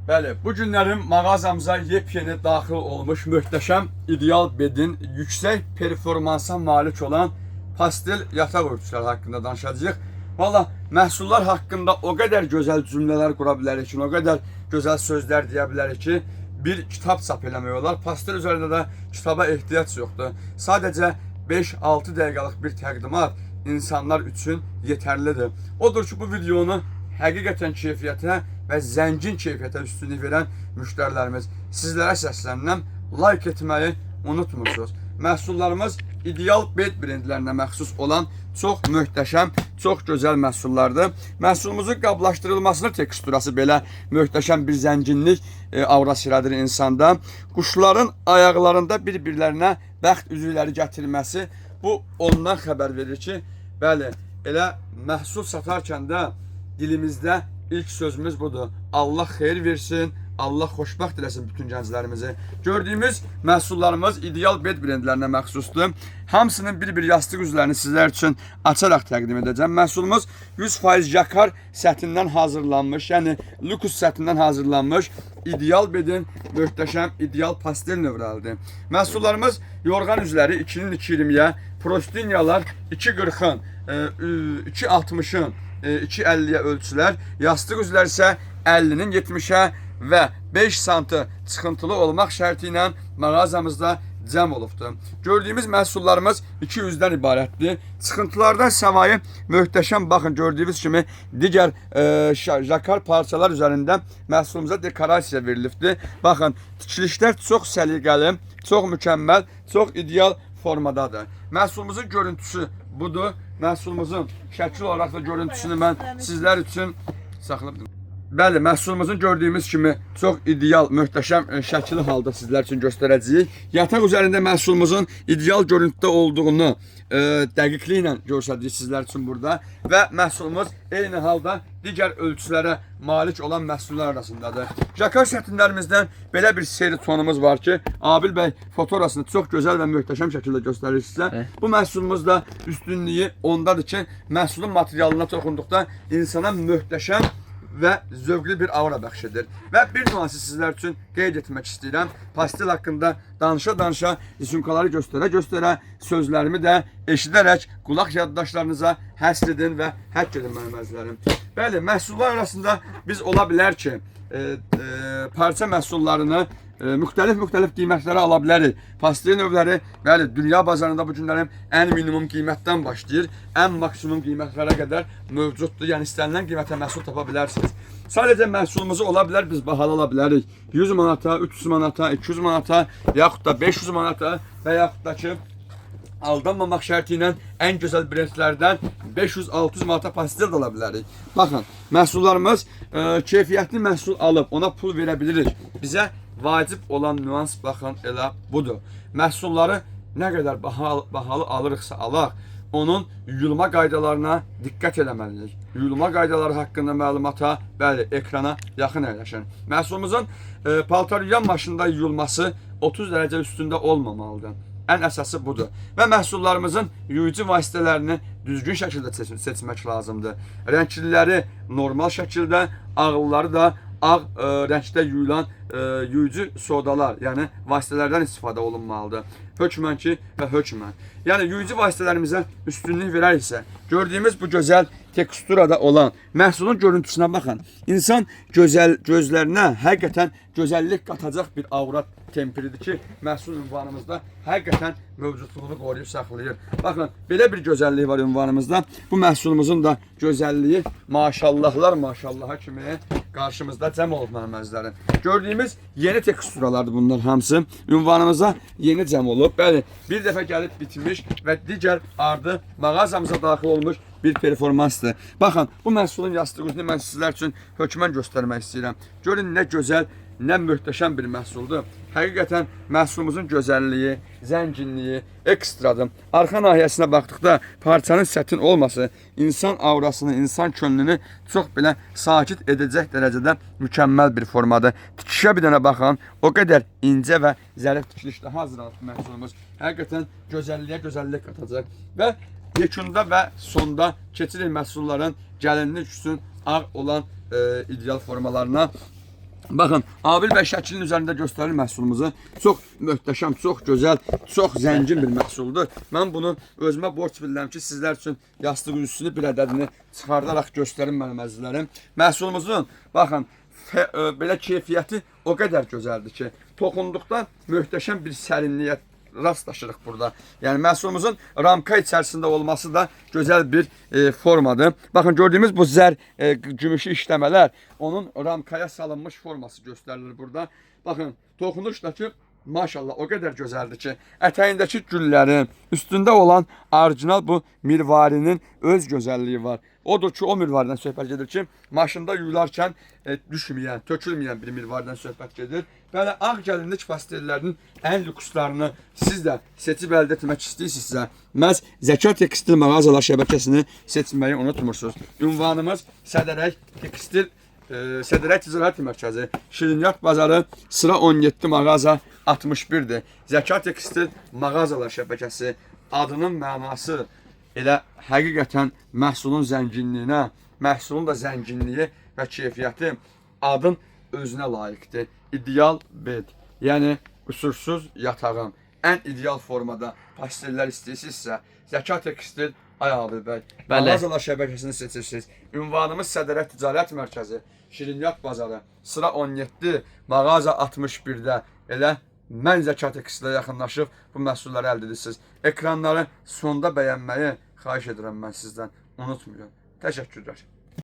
Bəli, bu günlərim mağazamıza yepyeni daxil olmuş möhtəşəm ideal bedin yüksək performansa malik olan pastel yataq örtüsləri haqqında danışacağıq. Valla məhsullar haqqında o qədər gözəl cümlələr qura bilərik ki, o qədər gözəl sözlər deyə bilərik ki, bir kitab çap eləmək olar. Pastel üzərində də kitaba ehtiyac yoxdur. Sadəcə 5-6 dəqiqəlik bir təqdimat insanlar üçün yetərlidir. Odur ki, bu videonu həqiqətən keyfiyyətə və zəngin keyfiyyətə üstünlük verən müştərilərimiz sizlərə səslənirəm. Like etməyi unutmursunuz. Məhsullarımız ideal bed brendlərinə məxsus olan çox möhtəşəm, çox gözəl məhsullardır. Məhsulumuzun qablaşdırılmasının teksturası belə möhtəşəm bir zənginlik aurası yaradır insanda. Quşların ayaqlarında bir-birlərinə bəxt üzükləri gətirməsi bu ondan xəbər verir ki, bəli, elə məhsul satarkən də dilimizdə ilk sözümüz budur. Allah xeyir versin, Allah xoşbəxt eləsin bütün gənclərimizi. Gördüyümüz məhsullarımız ideal bed brendlərinə məxsusdur. Hamısının bir-bir yastıq üzlərini sizlər üçün açaraq təqdim edəcəm. Məhsulumuz 100% jakar sətindən hazırlanmış, yəni luks sətindən hazırlanmış ideal bedin möhtəşəm ideal pastel növrəlidir. Məhsullarımız yorğan üzləri 2'nin 2.20'yə, prostinyalar 2.40'ın, 2.60'ın, 2.50'yə ölçülər, yastıq üzlər isə 50'nin 70'ə və 5 santı çıxıntılı olmaq şərti ilə mağazamızda cəm olubdur. Gördüyümüz məhsullarımız 200'dən ibarətdir. Çıxıntılardan səvayı möhtəşəm, baxın, gördüyünüz kimi digər jakar parçalar üzərində məhsulumuza dekorasiya verilibdir. Baxın, tikilişlər çox səliqəli, çox mükəmməl, çox ideal formadadır. Məhsulumuzun görüntüsü budur. Məhsulumuzun şəkil olaraq da görüntüsünü mən sizlər üçün saxladım. Bəli, məhsulumuzun gördüyümüz kimi çox ideal, möhtəşəm şəkili halda sizlər üçün göstərəcəyik. Yataq üzərində məhsulumuzun ideal görüntüdə olduğunu dəqiqliklə göstərəcəyik sizlər üçün burada. Və məhsulumuz eyni halda digər ölçülərə malik olan məhsullar arasındadır. Jakar sətinlərimizdən belə bir seri tonumuz var ki, Abil bəy fotoğrafını çox gözəl və möhtəşəm şəkildə göstərir sizə. Bu məhsulumuz da üstünlüyü ondadır ki, məhsulun materialına toxunduqda insana möhtəşəm və zövqlü bir aura bəxş edir. Və bir nüansı sizlər üçün qeyd etmək istəyirəm. Pastel haqqında danışa-danışa, risimkaları göstərə-göstərə sözlərimi də eşidərək qulaq yaddaşlarınıza həsr edin və həkk edin mənim əzizlərim. Bəli, məhsullar arasında biz ola bilər ki, parça məhsullarını müxtəlif qiymətlərə ala bilərik. Pastel növləri, bəli, dünya bazarında bu günlərim ən minimum qiymətdən başlayır, ən maksimum qiymətlərə qədər mövcuddur. Yəni istənilən qiymətə məhsul tapa bilərsiniz. Sadəcə məhsulumuzu ola bilər biz bahalı ala bilərik. 100 manata, 300 manata, 200 manata, yaxud da 500 manata və yaxud da ki, aldanmamaq şərti ilə ən gözəl brendlərdən 500-600 manata pastel də ala bilərik. Baxın, məhsullarımız keyfiyyətli məhsul alıb ona pul verə bilirik. Bizə vacib olan nüans baxın elə budur. Məhsulları nə qədər bahalı alırıqsa alaq, onun yuyulma qaydalarına diqqət eləməliyik. Yuyulma qaydaları haqqında məlumata, bəli, ekrana yaxın əyləşin. Məhsulumuzun paltar yuyan maşında yuyulması 30 dərəcə üstündə olmamalıdır. Ən əsası budur. Və məhsullarımızın yuyucu vasitələrini düzgün şəkildə seçmək lazımdır. Rəngliləri normal şəkildə, ağılları da ağ rəngdə yuyulan yuyucu sodalar, yəni vasitələrdən istifadə olunmalıdır. Hökmən ki və hökmən. Yəni yuyucu vasitələrimizə üstünlük verəriksə, gördüyümüz bu gözəl teksturada olan məhsulun görüntüsünə baxın. İnsan gözlərinə həqiqətən gözəllik qatacaq bir aura temperidir ki, məhsul ünvanımızda həqiqətən mövcudluğunu qoruyub saxlayır. Baxın, belə bir gözəllik var ünvanımızda. Bu məhsulumuzun da gözəlliyi maşallahlar maşallaha kimi qarşımızda cəm olub mənim əzizlərim. Gördüyümüz yeni teksturalardır bunlar hamısı. Ünvanımıza yeni cəm olub. Bəli, bir dəfə gəlib bitmiş və digər ardı mağazamıza daxil olmuş bir performansdır. Baxın, bu məhsulun yastıq üzünü mən sizlər üçün hökmən göstərmək istəyirəm. Görün nə gözəl, nə möhtəşəm bir məhsuldur. Həqiqətən məhsulumuzun gözəlliyi, zənginliyi ekstradır. Arxa nahiyəsinə baxdıqda parçanın sətin olması insan aurasını, insan könlünü çox belə sakit edəcək dərəcədə mükəmməl bir formadır. Tikişə bir dənə baxın, o qədər incə və zərif tikilişdə hazırlanıb məhsulumuz. Həqiqətən gözəlliyə gözəllik qatacaq və yekunda və sonda keçirik məhsulların gəlinlik üçün ağ olan ideal formalarına. Baxın, Abil bəy şəklinin üzərində göstərir məhsulumuzu. Çox möhtəşəm, çox gözəl, çox zəngin bir məhsuldur. Mən bunu özümə borc bilirəm ki, sizlər üçün yastıq üzüsünü bir ədədini çıxardaraq göstərim mənim əzizlərim. Məhsulumuzun, baxın, belə keyfiyyəti o qədər gözəldir ki, toxunduqda möhtəşəm bir sərinliyə rastlaşırıq burada. Yəni məhsulumuzun ramka içərisində olması da gözəl bir formadır. Baxın, gördüyümüz bu zər gümüşü işləmələr onun ramkaya salınmış forması göstərilir burada. Baxın, toxunuşdakı maşallah o qədər gözəldir ki, ətəyindəki güllərin üstündə olan orijinal bu mirvarinin öz gözəlliyi var. Odur ki, o mirvardan söhbət gedir ki, maşında yularkən düşməyən, tökülməyən bir mirvardan söhbət gedir. Belə ağ gəlinlik pastellərinin ən lükslarını siz də seçib əldə etmək istəyirsinizsə, məhz Zəka Tekstil mağazalar şəbəkəsini seçməyi unutmursunuz. Ünvanımız Sədərək Tekstil Sədərək Ticarət Mərkəzi, Şirinyat Bazarı, sıra 17 mağaza 61-dir. Zəka Tekstil mağazalar şəbəkəsi adının mənası elə həqiqətən məhsulun zənginliyinə, məhsulun da zənginliyi və keyfiyyəti adın özünə layiqdir. İdeal bed, yəni qüsursuz yatağım, ən ideal formada pastellər istəyirsinizsə, Zəka Tekstil Abil bəy, mağazalar şəbəkəsini seçirsiniz. Ünvanımız Sədərək Ticarət Mərkəzi, Şirinyat Bazarı, sıra 17, mağaza 61-də. Elə mən Zəka Tekstil'ə yaxınlaşıb bu məhsulları əldə edirsiniz. Ekranları sonda bəyənməyi xahiş edirəm mən sizdən. Unutmayın. Təşəkkürlər.